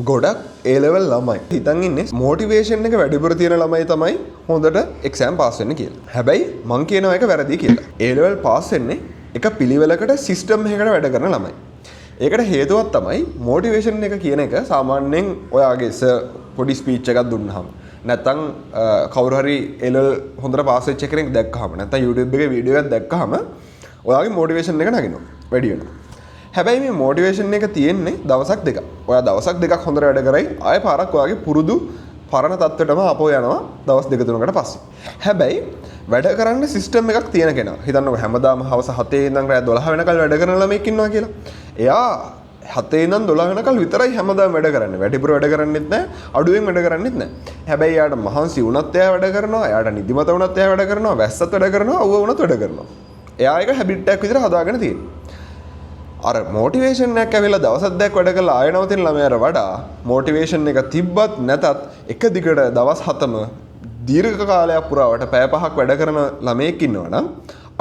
ගොඩක් A level ළමයි හිතන් ඉන්නේ මොටිවේෂන් එක වැඩිපුර තියෙන ළමයි තමයි හොඳට එක්සෑම් පාස් වෙන්න කියලා. හැබැයි මං කියනවා ඒක වැරදි කියලා. A level පාස් වෙන්නේ එක පිළිවෙලකට සිස්ටම් එකකට වැඩ කරන ළමයි. ඒකට හේතුවක් තමයි මොටිවේෂන් එක කියන එක සාමාන්‍යයෙන් ඔයාගේ පොඩි ස්පීච් එකක් දුන්නාම නැත්නම් කවුරු හරි A level හොඳට පාස් වෙච්ච කෙනෙක් දැක්කහම නැත්නම් YouTube එකේ වීඩියෝ එකක් දැක්කහම ඔයාගේ මොටිවේෂන් එක නගිනවා. වැඩි වෙනවා. හැබැයි මේ මොටිවේෂන් එක තියෙන්නේ දවසක් දෙකක්. ඔයා දවසක් දෙකක් හොඳට වැඩ කරයි ආයෙ පාරක් ඔයාගේ පුරුදු පරණ තත්ත්වයටම ආපහු යනවා දවස් දෙක තුනකට පස්සේ. හැබැයි වැඩ කරන්න සිස්ටම් එකක් තියෙන කෙනා. හිතන්නකෝ හැමදාම හවස 7 ඉඳන් රෑ 12 වෙනකල් වැඩ කරන ළමෙක් ඉන්නවා කියලා. එයා 7 ඉඳන් 12 වෙනකල් විතරයි හැමදාම වැඩ කරන්නේ. වැඩිපුර වැඩ කරන්නෙත් නැහැ, අඩුවෙන් වැඩ කරන්නෙත් නැහැ. හැබැයි එයාට මහන්සි වුණත් එයා වැඩ කරනවා, එයාට නිදිමත වුණත් එයා වැඩ කරනවා, වැස්සත් වැඩ කරනවා, අවුව වුණත් වැඩ කරනවා. එයා එක හැබිට් එකක් විදිහට හදාගෙන තියෙනවා. අර මොටිවේෂන් එකක් ඇවිල්ලා දවසක් දෙකක් වැඩ කරලා ආයෙ නවතින ළමයාට වඩා මොටිවේෂන් එක තිබ්බත් නැතත් එක දිගට දවස් 7ම දීර්ඝ කාලයක් පුරාවට පැය 5ක් වැඩ කරන ළමයෙක් ඉන්නවනම්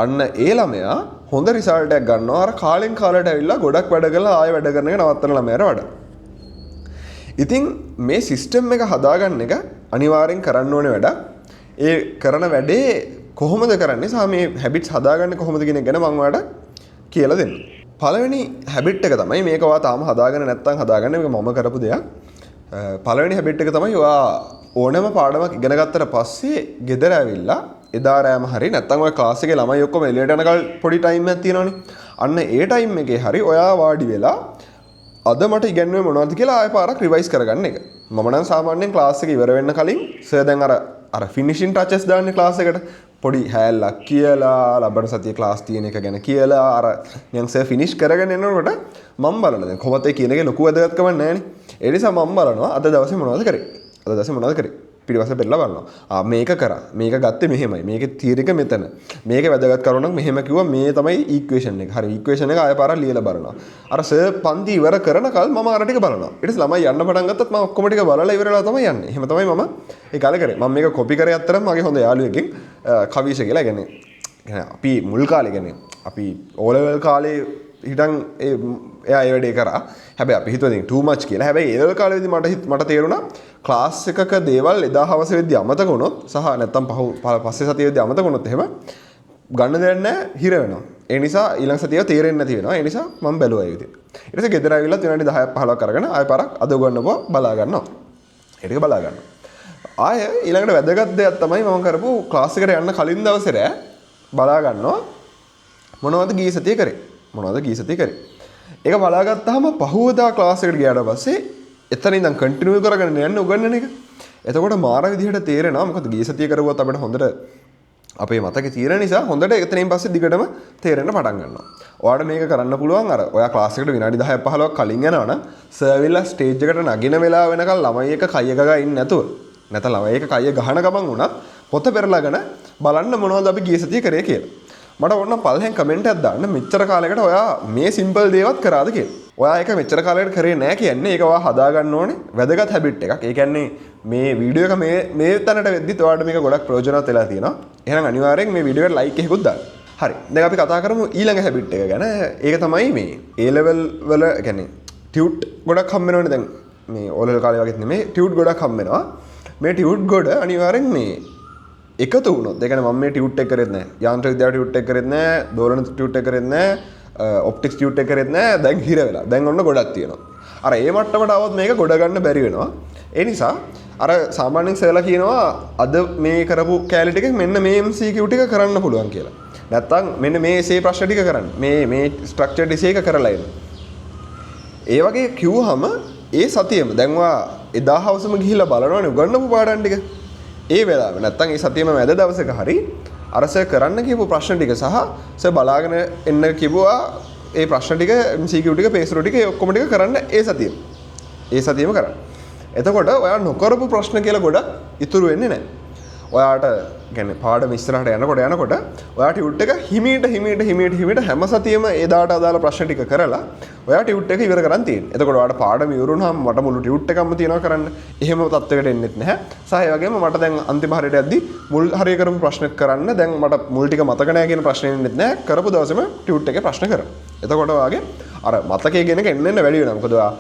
අන්න ඒ ළමයා හොඳ රිසල්ට් එකක් ගන්නවා අර කාලෙන් කාලයට ඇවිල්ලා ගොඩක් වැඩ කරලා ආයෙ වැඩ කරන එක නවත්තන ළමයාට වඩා. ඉතින් මේ සිස්ටම් එක හදාගන්න එක අනිවාර්යෙන් කරන්න ඕනේ වැඩක්. ඒ කරන වැඩේ කොහොමද කරන්නේ සහ මේ හැබිට්ස් හදාගන්නේ කොහොමද කියන එක ගැන මම ඔයාලට කියලා දෙන්නම්. පළවෙනි හැබිට් එක තමයි මේක ඔයා තාම හදාගෙන නැත්නම් හදාගන්න මේක මම කරපු දෙයක්. පළවෙනි හැබිට් එක තමයි ඔයා ඕනෑම පාඩමක් ඉගෙන ගත්තට පස්සේ ගෙදර ඇවිල්ලා එදා රෑම හරි නැත්නම් ඔය ක්ලාස් එකේ ළමයි ඔක්කොම එළියට යනකල් පොඩි ටයිම් එකක් තියෙනවනේ. අන්න ඒ ටයිම් එකේ හරි ඔයා වාඩි වෙලා අද මට ඉගෙනුවේ මොනවද කියලා ආයෙ පාරක් රිවයිස් කරගන්න එක. මම නම් සාමාන්‍යයෙන් ක්ලාස් එක ඉවර වෙන්න කලින් සර් දැන් අර ෆිනිෂින් ටචස් දාන්නේ ක්ලාස් එකට. පොඩි හැල්ලක් කියලා ලබන සතියේ ක්ලාස් තියෙන එක ගැන කියලා අර නිකන් සර් ෆිනිෂ් කරගෙන එනකොට මම බලනවා දැන් කොහොමද ඒ කියන එකේ ලොකු වැදගත්කමක් නැහැ නේ. ඒ නිසා මම බලනවා අද දවසේ මොනවද කරේ. අද දවසේ මොනවද කරේ. පිටිපස්සේ බෙල්ල බලනවා. මේක කරා. මේක ගත්තේ මෙහෙමයි. මේකේ තීරක මෙතන. මේකේ වැදගත් කරුණක් මෙහෙම කිව්වා මේ තමයි ඉක්වේෂන් එක. හරි ඉක්වේෂන් එක ආයෙ පාරක් ලියලා බලනවා. අර සර් පන්ති ඉවර කරනකල් මම අර ටික බලනවා. ඊට පස්සේ ළමයි යන්න පටන් ගත්තත් මම ඔක්කොම ටික බලලා ඉවරලා තමයි යන්නේ. එහෙම තමයි මම ඒ කාලේ කරේ. මම මේක කොපි කරේ අත්තරම මගේ හොඳ යාළුවෙක්ගෙන් කවිෂ කියලා කියන්නේ අපි මුල් කාලේ කියන්නේ අපි O level කාලේ හිටන් එයා ඒ වැඩේ කරා. හැබැයි අපි හිතුවා ඉතින් too much කියලා. හැබැයි A level කාලේදී මට තේරුණා ක්ලාස් එකක දේවල් එදා හවස වෙද්දි අමතක වුණොත් සහ නැත්තම් පස්සේ සතිය වෙද්දි අමතක වුණොත් එහෙම ගන්න දෙයක් නැහැ හිර වෙනවා. ඒ නිසා ඊළඟ සතිය තේරෙන්නේ නැති වෙනවා. ඒ නිසා මම බැලුවා ඒ විදිහට. ඊට පස්සේ ගෙදර ආවිල්ලා විනාඩි 10ක් 15ක් අරගෙන ආයෙ පාරක් අද උගන්නපුවා බලා ගන්නවා. ඒ ටික බලා ගන්නවා. ආයෙ ඊළඟට වැදගත් දෙයක් තමයි මම කරපු ක්ලාස් එකට යන්න කලින් දවසේ රෑ බලා ගන්නවා මොනවද ගිය සතියේ කරේ. මොනවද ගිය සතියේ කරේ. ඒක බලාගත්තාම පහුවදා ක්ලාස් එකට ගියාට පස්සේ එතන ඉඳන් කන්ටිනියු කරගෙන යන්න උගන්නන එක. එතකොට මාර විදිහට තේරෙනවා මොකද ගිය සතිය කරුවත් අපිට හොඳට අපේ මතකේ තියෙන නිසා හොඳට එතනින් පස්සේ දිගටම තේරෙන්න පටන් ගන්නවා. ඔයාලට මේක කරන්න පුළුවන් අර ඔයා ක්ලාස් එකට විනාඩි 10ක් 15ක් කලින් යනවනම් සර් විල්ලා ස්ටේජ් එකට නගින වෙලාව වෙනකල් ළමයි එක කය ගගා ඉන්නේ නැතුව නැත්නම් ළමයි එක කය ගහන ගමන් උනත් පොත පෙරලාගෙන බලන්න මොනවද අපි ගිය සතියේ කරේ කියලා. මට ඕන පළවෙනි කමෙන්ට් එකක් දාන්න මෙච්චර කාලයකට ඔයා මේ සිම්පල් දේවත් කරාද කියලා. ඔයා ඒක මෙච්චර කාලයකට කරේ නැහැ කියන්නේ ඒක ඔයා හදා ගන්න ඕනේ වැදගත් හැබිට් එකක්. ඒ කියන්නේ මේ වීඩියෝ එක මේ තැනට වෙද්දිත් ඔයාලට මේක ගොඩක් ප්‍රයෝජනවත් වෙලා තියෙනවා. එහෙනම් අනිවාර්යෙන් මේ වීඩියෝ එකට ලයික් එකකුත් දාන්න. හරි. දැන් අපි කතා කරමු ඊළඟ හැබිට් එක ගැන. ඒක තමයි මේ A level වල කියන්නේ ටියුට් ගොඩක් හම්බ වෙනවනේ දැන් මේ O level කාලේ වගේත් නෙමෙයි ටියුට් ගොඩක් හම්බ වෙනවා. මේ ටියුට් ගොඩ අනිවාර්යෙන් මේ එකතු වුණොත් ඒ කියන්නේ මම මේ ටියුට් එක කරෙත් නැහැ. යාන්ත්‍ර විද්‍යාව ටියුට් එක කරෙත් නැහැ. දෝලන ටියුට් එක කරෙත් නැහැ. ඔප්ටික්ස් ටියුට් එක කරෙත් නැහැ. දැන් හිර වෙලා. දැන් ඔන්න ගොඩක් තියෙනවා. අර ඒ මට්ටමට આવොත් මේක ගොඩ ගන්න බැරි වෙනවා. ඒ නිසා අර සාමාන්‍යයෙන් සර්ලා කියනවා අද මේ කරපු කැලේ ටික මෙන්න මේ MCQ ටික කරන්න පුළුවන් කියලා. නැත්තම් මෙන්න මේ එසේ ප්‍රශ්න ටික කරන්න. මේ ස්ට්‍රක්චර්ඩ් එසේ එක කරලා එන්න. ඒ වගේ කිව්වහම ඒ සතියෙම දැන් ඔයා එදා හවසම ගිහිල්ලා බලනවනේ උගන්නපු පාඩම් ටික. ඒ වෙලාව නැත්තම් ඒ සතියෙම මැද දවසක හරි අර සර් කරන්න කියපු ප්‍රශ්න ටික සහ සර් බලාගෙන එන්න කිව්වා ඒ ප්‍රශ්න ටික MCQ ටික පේසරු ටික ඒ ඔක්කොම ටික කරන්න ඒ සතියෙම කරන්න. එතකොට ඔයා නොකරපු ප්‍රශ්න කියලා ගොඩක් ඉතුරු වෙන්නේ නැහැ. ඔයාට කියන්නේ පාඩම ඉස්සරහට යනකොට ඔයා ටියුට් එක හිමීට හැම සතියෙම එදාට අදාළ ප්‍රශ්න ටික කරලා ඔයා ටියුට් එක ඉවර කරන් තියෙන්නේ. එතකොට ඔයාට පාඩම ඉවර වුණාම මට මුළු ටියුට් එකක්ම තියනවා කරන්න. එහෙම තත්ත්වයකට එන්නෙත් නැහැ. සහ ඒ වගේම මට දැන් අන්තිම හරියට යද්දි මුල් හරිය කරමු ප්‍රශ්න කරන්න දැන් මට මුල් ටික මතක නැහැ කියන ප්‍රශ්නේ එන්නෙත් නැහැ. කරපු දවසේම ටියුට් එකේ ප්‍රශ්න කරනවා. එතකොට ඔයාගේ අර මතකයේ ගෙන එන්න වැඩි වෙනවා. මොකද ඔයා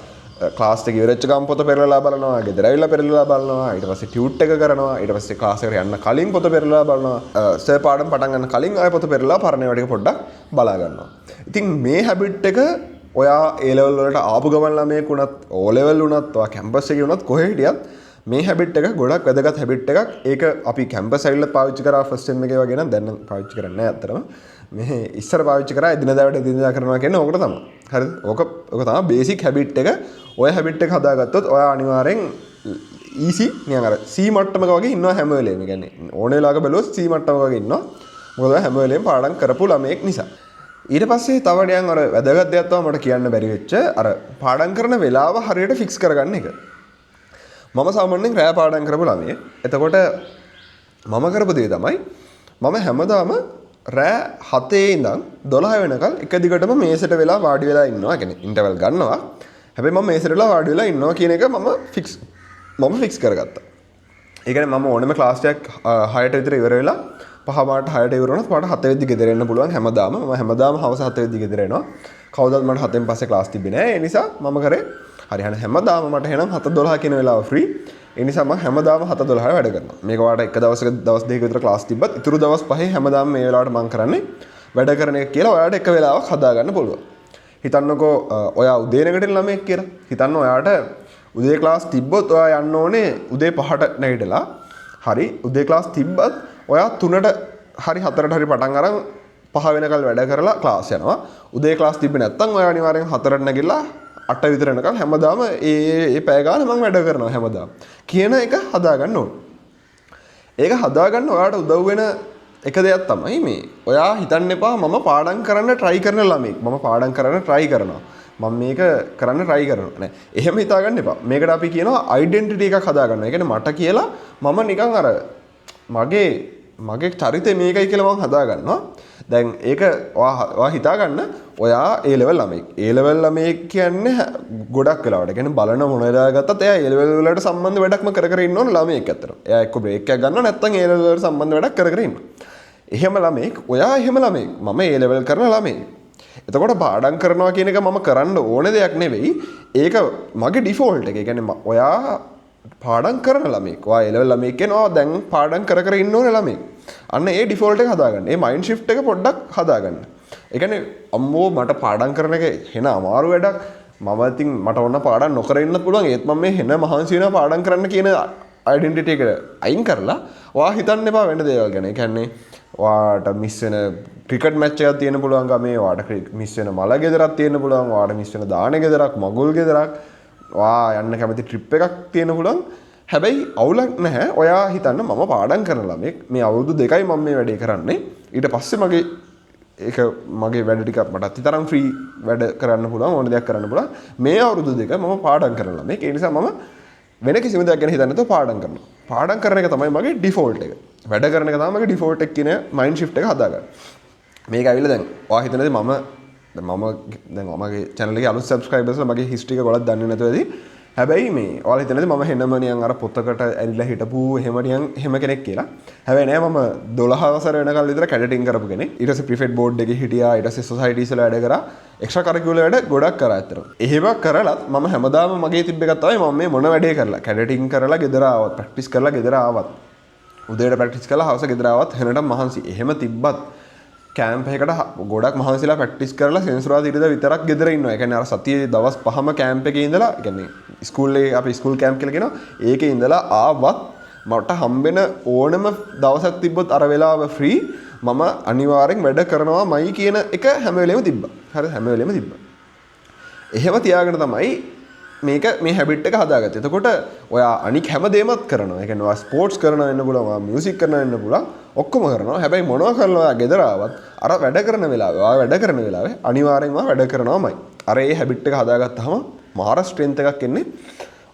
ක්ලාස් එක ඉවරච්ච ගමන් පොත පෙරලලා බලනවා, ගෙදර ඇවිල්ලා පෙරලලා බලනවා, ඊට පස්සේ ටියුට් එක කරනවා, ඊට පස්සේ ක්ලාස් එකට යන්න කලින් පොත පෙරලලා බලනවා, සර් පාඩම් පටන් ගන්න කලින් ආයෙ පොත පෙරලලා පරණ ඒවා ටික පොඩ්ඩක් බලා ගන්නවා. ඉතින් මේ හැබිට් එක ඔයා A level වලට ආපු ගමන් ළමයෙක් වුණත්, O level වුණත්, ඔයා කැම්පස් එකේ වුණත් කොහේ හිටියත් මේ හැබිට් එක ගොඩක් වැදගත් හැබිට් එකක්. ඒක අපි කැම්පස් ඇවිල්ලා පාවිච්චි කරා ෆස්ට් සෙම් එකේ වගේ නම් දැන් නම් පාවිච්චි කරන්නේ නැහැ අත්‍තරම. මේ ඉස්සර පාවිච්චි කරා එදිනදා වැඩ එදිනදා කරනවා කියන්නේ ඕකට තමයි. හරිද? ඕක තමයි බේසික් හැබිට් එක. ඔය හැබිට් එක හදාගත්තොත් ඔයා අනිවාර්යෙන් ඊසි නිකන් අර C මට්ටමක වගේ ඉන්නවා හැම වෙලේම. ඒ කියන්නේ ඕන වෙලාවක බැලුවොත් C මට්ටමක වගේ ඉන්නවා. මොකද හැම වෙලේම පාඩම් කරපු ළමයෙක් නිසා. ඊට පස්සේ තව නිකන් අර වැදගත් දෙයක් තමයි මට කියන්න බැරි වෙච්ච අර පාඩම් කරන වෙලාව හරියට ෆික්ස් කරගන්න එක. මම සාමාන්‍යයෙන් රෑ පාඩම් කරපු ළමයෙක්. එතකොට මම කරපු දේ තමයි මම හැමදාම රෑ 7 ඉඳන් 12 වෙනකල් එක දිගටම මේසෙට වෙලා වාඩි වෙලා ඉන්නවා. කියන්නේ ඉන්ටර්වල් ගන්නවා. හැබැයි මම මේසෙට වෙලා වාඩි වෙලා ඉන්නවා කියන එක මම ෆික්ස් කරගත්තා. ඒ කියන්නේ මම ඕනම ක්ලාස් එකක් 6ට විතර ඉවර වෙලා 5 මාට 6ට ඉවර වුණොත් මට 7 වෙද්දි ගෙදර එන්න පුළුවන් හැමදාම. මම හැමදාම හවස 7 වෙද්දි ගෙදර එනවා. කවදාවත් මට 7න් පස්සේ ක්ලාස් තිබ්බේ නැහැ. ඒ නිසා මම කරේ හරියන හැමදාම මට එහෙනම් 7:12 කියන වෙලාව ෆ්‍රී. ඒ නිසා මම හැමදාම 7:12 වැඩ කරනවා. මේක වාට එක දවසක දවස් දෙකක විතර ක්ලාස් තිබ්බත් ඉතුරු දවස් 5 හැමදාම මේ වෙලාවට මම කරන්නේ වැඩ කරන එක කියලා ඔයාලට එක වෙලාවක් හදාගන්න පුළුවන්. හිතන්නකෝ ඔයා උදේ නැගිටින ළමයෙක් කියලා. හිතන්න ඔයාට උදේ ක්ලාස් තිබ්බොත් ඔයා යන්න ඕනේ උදේ 5ට නැගිටලා. හරි උදේ ක්ලාස් තිබ්බත් ඔයා 3ට හරි 4ට හරි පටන් අරන් 5 වෙනකල් වැඩ කරලා ක්ලාස් යනවා. උදේ ක්ලාස් තිබ්බේ නැත්තම් ඔයා අනිවාර්යෙන් 4ට නැගිටලා 8 විතර වෙනකල් හැමදාම ඒ පැය ගාන මම වැඩ කරනවා හැමදාම කියන එක හදාගන්න ඕනේ. ඒක හදාගන්න ඔයාට උදව් වෙන එක දෙයක් තමයි මේ. ඔයා හිතන්න එපා මම පාඩම් කරන්න try කරන ළමෙක්. මම පාඩම් කරන්න try කරනවා. මම මේක කරන්න try කරනවා. නෑ. එහෙම හිතාගන්න එපා. මේකට අපි කියනවා identity එකක් හදාගන්නවා. ඒ කියන්නේ මට කියලා මම නිකන් අර මගේ චරිතය මේකයි කියලා මම හදාගන්නවා. දැන් ඒක ඔයා හිතාගන්න ඔයා A level ළමෙක්. A level ළමෙක් කියන්නේ ගොඩක් වෙලාවට කියන්නේ බලන මොන වෙලාවක ගත්තත් එයා A level වලට සම්බන්ධ වැඩක්ම කර කර ඉන්න ඕන ළමෙක් අතර. එයා එක්ක බ්‍රේක් එකක් ගන්නවා නැත්නම් A level වලට සම්බන්ධ වැඩක් කර කර ඉන්නවා. එහෙම ළමෙක් ඔයා එහෙම ළමෙක්. මම A level කරන ළමෙක්. එතකොට පාඩම් කරනවා කියන එක මම කරන්න ඕන දෙයක් නෙවෙයි. ඒක මගේ ඩිෆෝල්ට් එක. ඒ කියන්නේ ඔයා පාඩම් කරන ළමෙක්. ඔයා A level ළමෙක් කියනවා දැන් පාඩම් කර කර ඉන්න ඕන ළමෙක්. අන්න ඒ ඩිෆෝල්ට් එක හදාගන්න. ඒ මයින්ඩ් ෂිෆ්ට් එක පොඩ්ඩක් හදාගන්න. ඒ කියන්නේ අම්මෝ මට පාඩම් කරන එක හෙන අමාරු වැඩක්. මම ඉතින් මට ඕන පාඩම් නොකර ඉන්න පුළුවන්. ඒත් මම මේ හෙන මහන්සි වෙනවා පාඩම් කරන්න කියන ඩෙන්ටිටි එක අයින් කරලා ඔයා හිතන්න එපා වෙන දේවල් ගැන. ඒ කියන්නේ ඔයාට මිස් වෙන ක්‍රිකට් මැච් එකක් තියෙන්න පුළුවන් ගමේ. ඔයාට මිස් වෙන මල ගෙදරක් තියෙන්න පුළුවන්. ඔයාට මිස් වෙන දාන ගෙදරක්, මගුල් ගෙදරක්. ඔයා යන්න කැමති ට්‍රිප් එකක් තියෙන්න පුළුවන්. හැබැයි අවුලක් නැහැ. ඔයා හිතන්න මම පාඩම් කරන ළමෙක්. මේ අවුරුදු 2යි මම මේ වැඩේ කරන්නේ. ඊට පස්සේ මගේ වැඩ ටික මටත් තරම් ෆ්‍රී වැඩ කරන්න පුළුවන්. ඕන දෙයක් කරන්න පුළුවන්. මේ අවුරුදු 2 මම පාඩම් කරන ළමෙක්. ඒ නිසා මම වෙන කිසිම දෙයක් ගැන හිතන්නේ නැතුව පාඩම් කරනවා. පාඩම් කරන එක තමයි මගේ ඩිෆෝල්ට් එක. වැඩ කරන එක තමයි මගේ ඩිෆෝල්ට් එක කියන මයින්ඩ් ෂිෆ්ට් එක හදාගන්න. මේක ඇවිල්ලා දැන් ඔයා හිතනද මම මගේ channel එකේ අලුත් subscribersලා මගේ history එක ගොඩක් දන්නේ නැතුව ඇති. හැබැයි මේ ඔයාලා හිතනද මම හෙනම නියන් අර පොතකට ඇරිලා හිටපු එහෙම කෙනෙක් කියලා. හැබැයි නෑ මම 12 වසර වෙනකල් විතර කැඩටින් කරපු කෙනෙක්. ඊට පස්සේ ප්‍රිෆෙට් බෝඩ් එකේ හිටියා. ඊට පස්සේ සොසයිටිස් වල වැඩ කරා. එක්ස්ට්‍රා කරිකියුලර් වැඩ ගොඩක් කරා ඇත්තටම. එහෙම කරලත් මම හැමදාම මගේ තිබ්බ එකක් තමයි මම මේ මොන වැඩේ කරලා කැඩටින් කරලා ගෙදර ආවත් ප්‍රැක්ටිස් කරලා ගෙදර ආවත් උදේට ප්‍රැක්ටිස් කරලා හවස ගෙදර ආවත් හෙනටම මහන්සි. එහෙම තිබ්බත් කැම්ප් එකකට ගොඩක් මහන්සිලා ප්‍රැක්ටිස් කරලා සෙන්සුරාදා ඉරිදා විතරක් ගෙදර ඉන්නවා. ඒ කියන්නේ අර සතියේ දවස් 5ම කැම්ප් එකේ ඉඳලා, ඒ කියන්නේ ස්කූල් එකේ අපි ස්කූල් කැම්ප් කියලා කියනවා. ඒකේ ඉඳලා ආවත් මට හම්බෙන ඕනම දවසක් තිබ්බොත් අර වෙලාව ෆ්‍රී මම අනිවාර්යෙන් වැඩ කරනවාමයි කියන එක හැම වෙලේම තිබ්බා. හරි හැම වෙලේම තිබ්බා. එහෙම තියාගෙන තමයි මේ හැබිට් එක හදාගත්තේ. එතකොට ඔයා අනික් හැම දෙයක්මත් කරනවා. ඒ කියන්නේ ඔයා ස්පෝර්ට්ස් කරනවා වෙන්න පුළුවන්, ඔයා මියුසික් කරනවා වෙන්න පුළුවන්. ඔක්කොම කරනවා. හැබැයි මොනවා කරලා ඔයා ගෙදර ආවත් අර වැඩ කරන වෙලාවේ ඔයා වැඩ කරන වෙලාවේ අනිවාර්යෙන්ම වැඩ කරනවාමයි. අර ඒ හැබිට් එක හදාගත්තාම මාර ස්ට්‍රෙන්ත් එකක් එන්නේ.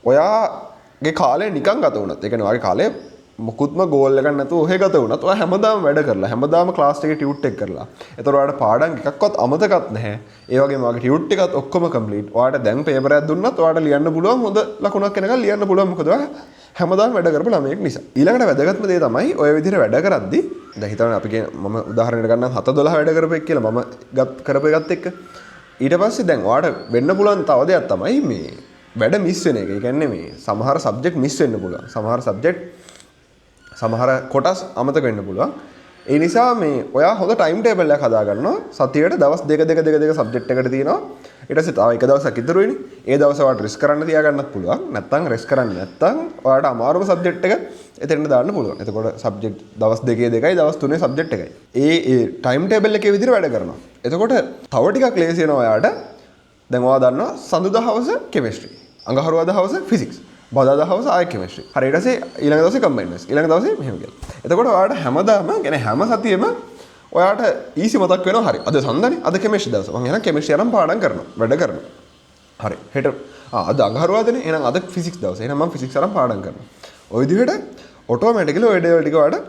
ඔයාගේ කාලේ නිකන් ගත වුණත්, ඒ කියන්නේ ඔයාගේ කාලේ මොකුත්ම ගෝල් එකක් නැතුව ඔහෙ ගත වුණත් ඔයා හැමදාම වැඩ කරලා, හැමදාම ක්ලාස් එකේ ටියුට් එක කරලා. ඒතර ඔයාලට පාඩම් එකක්වත් අමතකත් නැහැ. ඒ වගේම ඔයාගේ ටියුට් එකත් ඔක්කොම කම්ප්ලීට්. ඔයාලට දැන් පේපර් එකක් දුන්නත් ඔයාලට ලියන්න පුළුවන්, හොඳ ලකුණක් එනකන් ලියන්න පුළුවන්. මොකද ඔයා හැමදාම වැඩ කරපු ළමයෙක් නිසා. ඊළඟට වැදගත්ම දේ තමයි ඔය විදිහට වැඩ කරද්දි දැන් හිතන්න අපි මම උදාහරණයක් ගන්නම් 7-12 වැඩ කරපෙක් කියලා මම කරපු එකත් එක්ක. ඊට පස්සේ දැන් ඔයාලට වෙන්න පුළුවන් තව දෙයක් තමයි මේ වැඩ මිස් වෙන එක. ඒ කියන්නේ මේ සමහර සබ්ජෙක්ට් මිස් වෙන්න පුළුවන්. සමහර සබ්ජෙක්ට් සමහර කොටස් අමතක වෙන්න පුළුවන්. ඒ නිසා මේ ඔයා හොඳ ටයිම් ටේබල් එකක් හදා ගන්නවා. සතියේට දවස් දෙක සබ්ජෙක්ට් එකට තියෙනවා. ඊට පස්සේ තව එක දවසක් ඉතුරු වෙන්නේ. ඒ දවස ඔයාලට රිස්ක් කරන්න තියා ගන්නත් පුළුවන්. නැත්තම් රිස්ක් කරන්නේ නැත්තම් ඔයාලට අමාරුම සබ්ජෙක්ට් එක එතෙන්ට දාන්න පුළුවන්. එතකොට සබ්ජෙක්ට් දවස් දෙකේ දෙකයි දවස් තුනේ සබ්ජෙක්ට් එකයි. ඒ ටයිම් ටේබල් එකේ විදිහට වැඩ කරනවා. එතකොට තව ටිකක් ලේසි වෙනවා ඔයාලට. දැන් ඔයා දන්නවා සඳුදා හවස කෙමිස්ට්‍රි. අඟහරුවාදා හවස ෆිසික්ස්. බදාදා හවස ආයෙ කෙමිස්ට්‍රි. හරි ඊට පස්සේ ඊළඟ දවසේ කම්බයින්ඩ් මැත්ස්. ඊළඟ දවසේ මෙහෙම කියලා. එතකොට ඔයාලට හැමදාම කියන්නේ හැම සතියෙම ඔයාට ඊසි මතක් වෙනවා. හරි අද සඳනේ අද කෙමිස්ට්‍රි දවස. මම එහෙනම් කෙමිස්ට්‍රි අරන් පාඩම් කරනවා. වැඩ කරනවා. හරි හෙට අද අඟහරුවාදනේ එහෙනම් අද ෆිසික්ස් දවස. එහෙනම් මම ෆිසික්ස් අරන් පාඩම් කරනවා. ওই විදිහට ඔටෝමැටිකලි ඔය දේවල් ටික ඔයාලට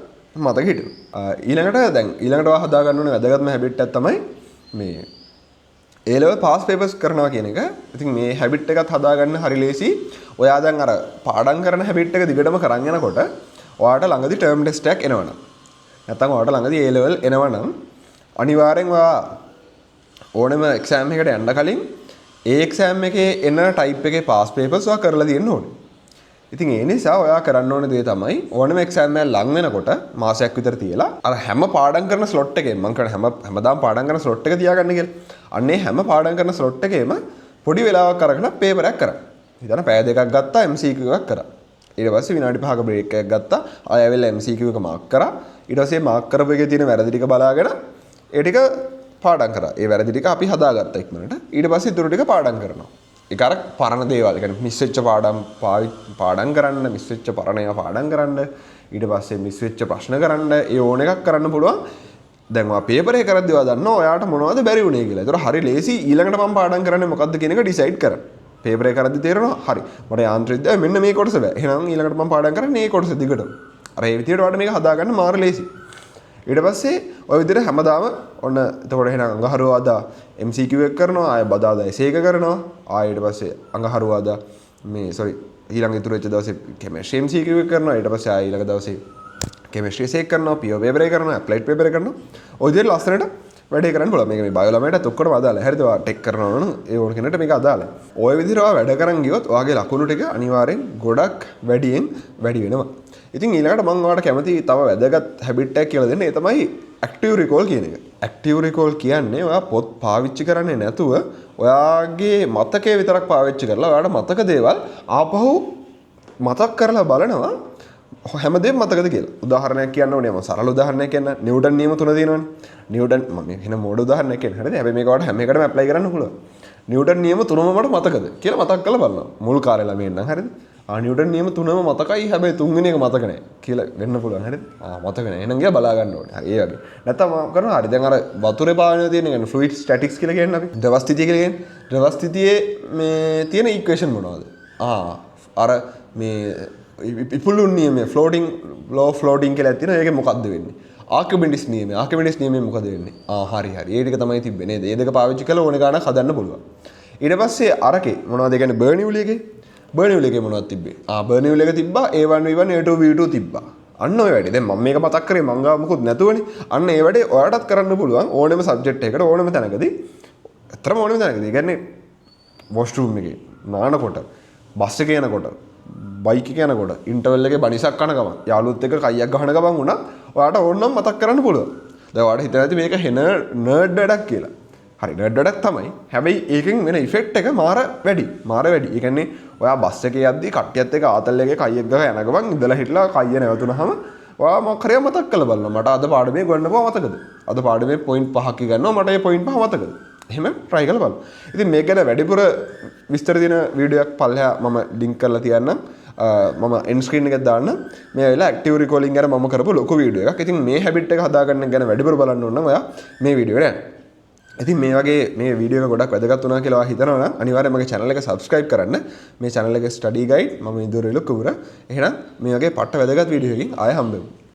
මතක හිටිනවා. ඊළඟට ඔයා හදා ගන්න ඕනේ වැදගත්ම හැබිට් එකක් තමයි මේ A level pass papers කරනවා කියන එක. ඉතින් මේ හැබිට් එකත් හදාගන්න හරි ලේසි. ඔයා දැන් අර පාඩම් කරන හැබිට් එක දිගටම කරන් යනකොට ඔයාට ළඟදී ටර්ම් ටෙස්ට් එකක් එනවනම් නැත්නම් ඔයාට ළඟදී A level එනවනම් අනිවාර්යෙන් ඔයා ඕනෙම එක්සෑම් එකකට යන්න කලින් ඒ එක්සෑම් එකේ එන ටයිප් එකේ පාස් papers ඔයා කරලා තියෙන්න ඕනේ. ඉතින් ඒ නිසා ඔයා කරන්න ඕන දේ තමයි ඕනම එක්සෑම් එක ලඟ වෙනකොට මාසයක් විතර තියලා අර හැම පාඩම් කරන ස්ලොට් එකෙන් මම කරන හැමදාම පාඩම් කරන ස්ලොට් එක තියාගන්න කියලා. අන්නේ හැම පාඩම් කරන ස්ලොට් එකේම පොඩි වෙලාවක් අරගෙන පේපර් එකක් කරා. හිතන්න පැය දෙකක් ගත්තා MCQ එකක් කරා. ඊට පස්සේ විනාඩි 5ක බ්‍රේක් එකක් ගත්තා. ආයෙ ඇවිල්ලා MCQ එක මාක් කරා. ඊට පස්සේ මාක් කරපු එකේ තියෙන වැරදි ටික බලාගෙන ඒ ටික පාඩම් කරා. ඒ වැරදි ටික අපි හදාගත්තා ඉක්මනට. ඊට පස්සේ ඊටු ටික පාඩම් කරනවා. ඒක අර පරණ දේවල්. ඒ කියන්නේ මිස් වෙච්ච පාඩම් කරන්න, මිස් වෙච්ච පරණ ඒවා පාඩම් කරන්න, ඊට පස්සේ මිස් වෙච්ච ප්‍රශ්න කරන්න, ඒ ඕන එකක් කරන්න පුළුවන්. දැන් ඔයා පේපර් එක කරද්දී ඔයා දන්නවා ඔයාට මොනවද බැරි වුනේ කියලා. ඒතර හරි ලේසි ඊළඟට මම පාඩම් කරන්නේ මොකද්ද කියන එක ඩිසයිඩ් කරන්න. පේපර් එක කරද්දී තේරෙනවා හරි මට යාන්ත්‍ර විද්‍යාව මෙන්න මේ කොටස බෑ. එහෙනම් ඊළඟට මම පාඩම් කරන්නේ මේ කොටස දිගටම. අර ඒ විදිහට ඔයාලට මේක හදාගන්න මාර ලේසි. ඊට පස්සේ ඔය විදිහට හැමදාම ඔන්න එතකොට එහෙනම් අඟහරුවාදා MCQ එක කරනවා, ආයෙ බදාදා එසේ එක කරනවා, ආයෙ ඊට පස්සේ අඟහරුවාදා ඊළඟ ඉතුරු වෙච්ච දවසේ කෙමිස්ට්‍රි MCQ එක කරනවා, ඊට පස්සේ ආයෙ ඊළඟ දවසේ කෙමිස්ට්‍රි එසේ එක කරනවා, PO පේපර් එක කරනවා, ඇප්ලයිඩ් පේපර් එක කරනවා. ඔය විදිහට ලස්සනට වැඩේ කරන්න පුළුවන්. මේක මේ බයෝලමයටත් ඔක්කොම අදාළයි. හරිද? ඔයා ටෙක් කරනවා නම් ඒ ඕන කෙනෙක්ට මේක අදාළයි. ඔය විදිහට ඔයා වැඩ කරන් ගියොත් ඔයාගේ ලකුණු ටික අනිවාර්යෙන් ගොඩක් වැඩියෙන් වැඩි වෙනවා. ඉතින් ඊළඟට මම ඔයාලට කැමති තව වැදගත් හැබිට් එකක් කියලා දෙන්න. ඒ තමයි ඇක්ටිව් රිකෝල් කියන එක. ඇක්ටිව් රිකෝල් කියන්නේ ඔයා පොත් පාවිච්චි කරන්නේ නැතුව ඔයාගේ මතකයේ විතරක් පාවිච්චි කරලා ඔයාට මතක දේවල් ආපහු මතක් කරලා බලනවා හැමදේම මතකද කියලා. උදාහරණයක් කියන්න ඕනේ. මම සරල උදාහරණයක් කියන්න. නිව්ටන් නියම 3 තියෙනවනේ. නිව්ටන් මම එන මෝඩ උදාහරණයක් කියන්න. හරිද? හැබැයි මේක ඔයාලට හැම එකටම ඇප්ලයි කරන්න පුළුවන්. නිව්ටන් නියම 3ම මට මතකද කියලා මතක් කරලා බලනවා. මුල් කාලේ ළමයි නම් හරිද? නිව්ටන් නියම 3ම මතකයි හැබැයි 3 වෙනි එක මතක නැහැ කියලා වෙන්න පුළුවන්. හරිද? මතක නැහැ. එහෙනම් ගියා බලා ගන්න ඕනේ. හරි ඒ වගේ. නැත්තම් මම කරනවා හරි. දැන් අර වතුරේ පාවෙන තියෙන කියන්නේ ෆ්ලුයිඩ් ස්ටැටික්ස් කියලා කියන්නේ අපි. ද්‍රව ස්ථිතිය කියලා කියන්නේ. ද්‍රව ස්ථිතියේ මේ තියෙන ඉක්වේෂන් මොනවද? අර මේ ඉපුළුන් නියමය ෆ්ලෝටිං ලෝ ෆ්ලෝටිං කියලා තියෙන ඒකේ මොකද්ද වෙන්නේ? ආකිමිඩිස් නියමය. ආකිමිඩිස් නියමය මොකද වෙන්නේ? හරි. ඒ ටික තමයි තිබ්බේ නේද? මේ දෙක පාවිච්චි කළා ඕන ගානක් හදන්න පුළුවන්. ඊට පස්සේ අරකේ මොනවද කියන්නේ බර්නියුලි එකේ බර්නියුලි එකේ මොනවද තිබ්බේ? බර්නියුලි එක තිබ්බා A1 V1 A2 V2 තිබ්බා. අන්න ඔය වැඩේ. දැන් මම මේක මතක් කරේ මං ගාව මොකුත් නැතුවනේ. අන්න ඒ වැඩේ ඔයාලටත් කරන්න පුළුවන් ඕනෙම සබ්ජෙක්ට් එකකට ඕනෙම තැනකදී. අතරම ඕනෙම තැනකදී. ඒ කියන්නේ වොෂ්රූම් එකේ නානකොට, බස් එකේ යනකොට, බයික් එකේ යනකොට, ඉන්ටර්වල් එකේ බනිසක් කන ගමන්, යාළුවොත් එක්ක කයියක් ගහන ගමන් වුණා ඔයාට ඕනනම් මතක් කරන්න පුළුවන්. දැන් ඔයාලට හිතලා ඇති මේක හෙන නර්ඩ් වැඩක් කියලා. හරි නර්ඩ් වැඩක් තමයි. හැබැයි ඒකෙන් වෙන ඉෆෙක්ට් එක මාර වැඩි. ඒ කියන්නේ ඔයා බස් එකේ යද්දි කට්ටියත් එක්ක ආතල් එකේ කයියක් ගහ යන ගමන් ඉඳලා හිටලා කයිය නැවතුනහම ඔයා මොකක් හරි මතක් කරලා බලනවා. මට අද පාඩමේ ගොන්නපුවා මතකද? අද පාඩමේ පොයින්ට් 5ක් ගන්නවා මට ඒ පොයින්ට් 5 මතකද? එහෙම try කරලා බලන්න. ඉතින් මේක ගැන වැඩිපුර විස්තර දෙන වීඩියෝ එකක් පල්ලෙහා මම ලින්ක් කරලා තියන්නම්. මම end screen එකක් දාන්න. මේ වෙලාව active recalling ගැන මම කරපු ලොකු වීඩියෝ එකක්. ඉතින් මේ habit එක හදාගන්න ගැන වැඩිපුර බලන්න ඕන නම් ඔයා මේ වීඩියෝ එක යන්න. ඉතින් මේ වගේ මේ වීඩියෝ එක ගොඩක් වැදගත් වුණා කියලා ඔයා හිතනවා නම් අනිවාර්යයෙන් මගේ channel එක subscribe කරන්න. මේ channel එකේ study guide මම ඉදිරියට ලොකුවර. එහෙනම් මේ වගේ පට්ට වැදගත් වීඩියෝ එකකින් ආයෙ හම්බෙමු.